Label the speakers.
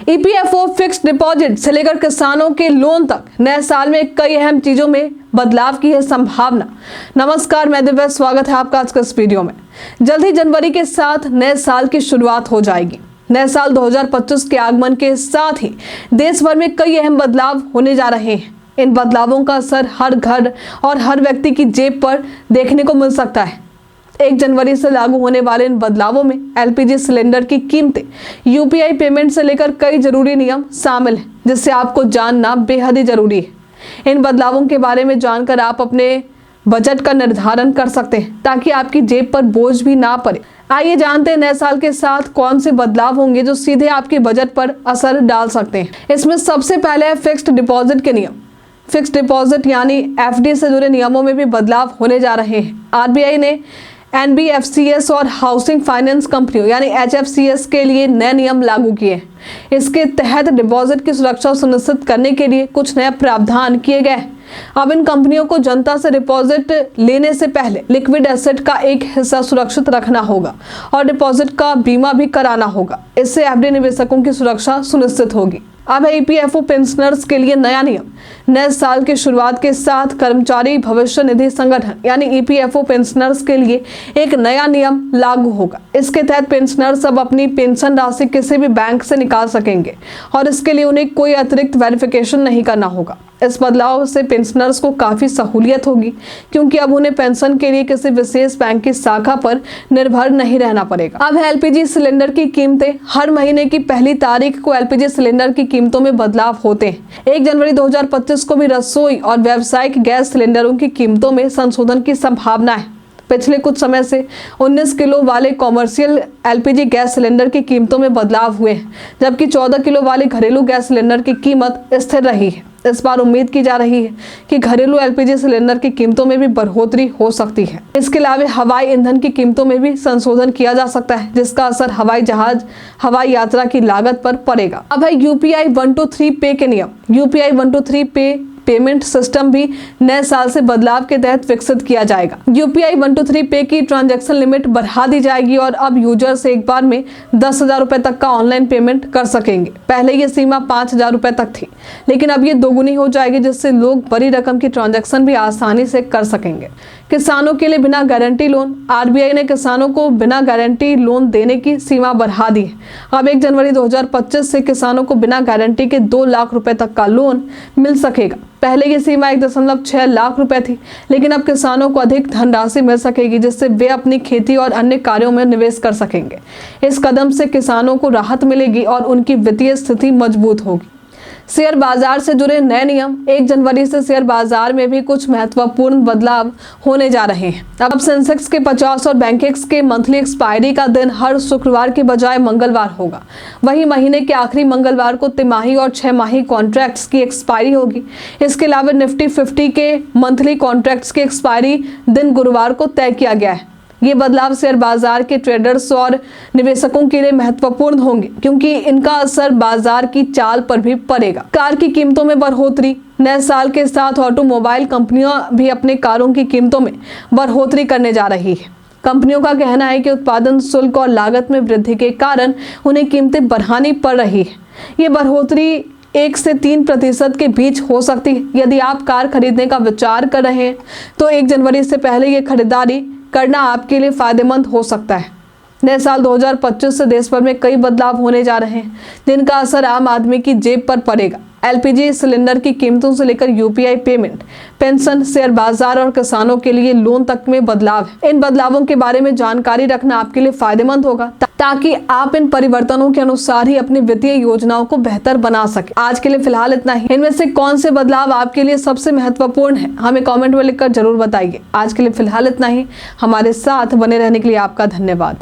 Speaker 1: EPFO fixed deposit से लेकर किसानों के लोन तक नए साल में कई अहम चीजों में बदलाव की है संभावना। नमस्कार, मैं दिव्या, स्वागत है आपका आज के इस वीडियो में। जल्द ही जनवरी के साथ नए साल की शुरुआत हो जाएगी। नए साल 2025 के आगमन के साथ ही देश भर में कई अहम बदलाव होने जा रहे हैं। इन बदलावों का असर हर घर और हर व्यक्ति की जेब पर देखने को मिल सकता है। 1 जनवरी से लागू होने वाले इन बदलावों में एलपीजी सिलेंडर की कीमतें, यूपीआई पेमेंट से लेकर कई जरूरी नियम शामिल हैं, जिससे आपको जानना बेहद ही जरूरी है। इन बदलावों के बारे में जानकर आप अपने बजट का निर्धारण कर सकते हैं, ताकि आपकी जेब पर बोझ भी ना पड़े। आइए जानते हैं नए साल के साथ कौन से बदलाव होंगे जो सीधे आपके बजट पर असर डाल सकते हैं। इसमें सबसे पहले है फिक्स्ड डिपॉजिट के नियम। फिक्स्ड डिपॉजिट यानी एफडी से जुड़े नियमों में भी बदलाव होने जा रहे हैं। आरबीआई ने एनबीएफसीएस और हाउसिंग फाइनेंस कंपनियों यानी एचएफसीएस के लिए नए नियम लागू किए। इसके तहत डिपॉजिट की सुरक्षा सुनिश्चित करने के लिए कुछ नए प्रावधान किए गए। अब इन कंपनियों को जनता से डिपॉजिट लेने से पहले लिक्विड एसेट का एक हिस्सा सुरक्षित रखना होगा और डिपॉजिट का बीमा भी कराना होगा। इससे एफडी निवेशकों की सुरक्षा सुनिश्चित होगी। अब है ईपीएफओ पेंशनर्स के लिए नया नियम। नए साल की शुरुआत के साथ कर्मचारी भविष्य निधि संगठन यानी ईपीएफओ पेंशनर्स के लिए एक नया नियम लागू होगा। इसके तहत पेंशनर्स अब अपनी पेंशन राशि किसी भी बैंक से निकाल सकेंगे और इसके लिए उन्हें कोई अतिरिक्त वेरिफिकेशन नहीं करना होगा। इस बदलाव से पेंशनर्स को काफी सहूलियत होगी, क्योंकि अब उन्हें पेंशन के लिए किसी विशेष बैंक की शाखा पर निर्भर नहीं रहना पड़ेगा। अब है एलपीजी सिलेंडर की कीमतें। हर महीने की पहली तारीख को एलपीजी सिलेंडर की कीमतों में बदलाव होते हैं। 1 जनवरी 2025 को भी रसोई और व्यावसायिक गैस सिलेंडरों की कीमतों में संशोधन की संभावना है। पिछले कुछ समय से 19 किलो वाले कॉमर्शियल एलपीजी गैस सिलेंडर की कीमतों में बदलाव हुए हैं, जबकि 14 किलो वाले घरेलू गैस सिलेंडर की कीमत स्थिर रही है। इस बार उम्मीद की जा रही है कि घरेलू एलपीजी सिलेंडर की कीमतों में भी बढ़ोतरी हो सकती है। इसके अलावा हवाई ईंधन की कीमतों में भी संशोधन किया जा सकता है, जिसका असर हवाई जहाज हवाई यात्रा की लागत पर पड़ेगा। अब है यूपीआई 123 पे के नियम। यूपीआई 123 पे पेमेंट सिस्टम भी नए साल से बदलाव के तहत विकसित किया जाएगा। यूपीआई 123 पे की ट्रांजैक्शन लिमिट बढ़ा दी जाएगी और अब यूजर्स एक बार में 10,000 रुपए तक का ऑनलाइन पेमेंट कर सकेंगे। पहले ये सीमा 5,000 रुपए तक थी, लेकिन अब ये दोगुनी हो जाएगी, जिससे लोग बड़ी रकम की ट्रांजैक्शन भी आसानी से कर सकेंगे। किसानों के लिए बिना गारंटी लोन। आरबीआई ने किसानों को बिना गारंटी लोन देने की सीमा बढ़ा दी है। अब 1 जनवरी 2025 से किसानों को बिना गारंटी के 2 लाख रुपए तक का लोन मिल सकेगा। पहले ये सीमा 1.6 लाख रुपए थी, लेकिन अब किसानों को अधिक धनराशि मिल सकेगी, जिससे वे अपनी खेती और अन्य कार्यों में निवेश कर सकेंगे। इस कदम से किसानों को राहत मिलेगी और उनकी वित्तीय स्थिति मजबूत होगी। शेयर बाजार से जुड़े नए नियम। 1 जनवरी से शेयर बाजार में भी कुछ महत्वपूर्ण बदलाव होने जा रहे हैं। अब सेंसेक्स के 50 और बैंकेक्स के मंथली एक्सपायरी का दिन हर शुक्रवार के बजाय मंगलवार होगा। वहीं महीने के आखिरी मंगलवार को तिमाही और 6 माही कॉन्ट्रैक्ट्स की एक्सपायरी होगी। इसके अलावा निफ्टी 50 के मंथली कॉन्ट्रैक्ट्स की एक्सपायरी दिन गुरुवार को तय किया गया है। ये बदलाव शेयर बाजार के ट्रेडर्स और निवेशकों के लिए महत्वपूर्ण होंगे, क्योंकि इनका असर बाजार की चाल पर भी पड़ेगा। कार की कीमतों में बढ़ोतरी। नए साल के साथ ऑटोमोबाइल कंपनियां भी अपने कारों की कीमतों में बढ़ोतरी करने जा रही है। कंपनियों का कहना है कि उत्पादन शुल्क और लागत में वृद्धि के कारण उन्हें कीमतें बढ़ानी पड़ रही है। ये बढ़ोतरी 1 से 3% के बीच हो सकती है। यदि आप कार खरीदने का विचार कर रहे हैं तो 1 जनवरी से पहले ये खरीदारी करना आपके लिए फायदेमंद हो सकता है। नए साल 2025 से देश भर में कई बदलाव होने जा रहे हैं, जिनका असर आम आदमी की जेब पर पड़ेगा। एलपीजी सिलेंडर की कीमतों से लेकर यूपीआई पेमेंट, पेंशन, शेयर बाजार और किसानों के लिए लोन तक में बदलाव है। इन बदलावों के बारे में जानकारी रखना आपके लिए फायदेमंद होगा, ताकि आप इन परिवर्तनों के अनुसार ही अपनी वित्तीय योजनाओं को बेहतर बना सके। आज के लिए फिलहाल इतना ही। इनमें से कौन से बदलाव आपके लिए सबसे महत्वपूर्ण है, हमें कमेंट में लिखकर जरूर बताइए। आज के लिए फिलहाल इतना ही। हमारे साथ बने रहने के लिए आपका धन्यवाद।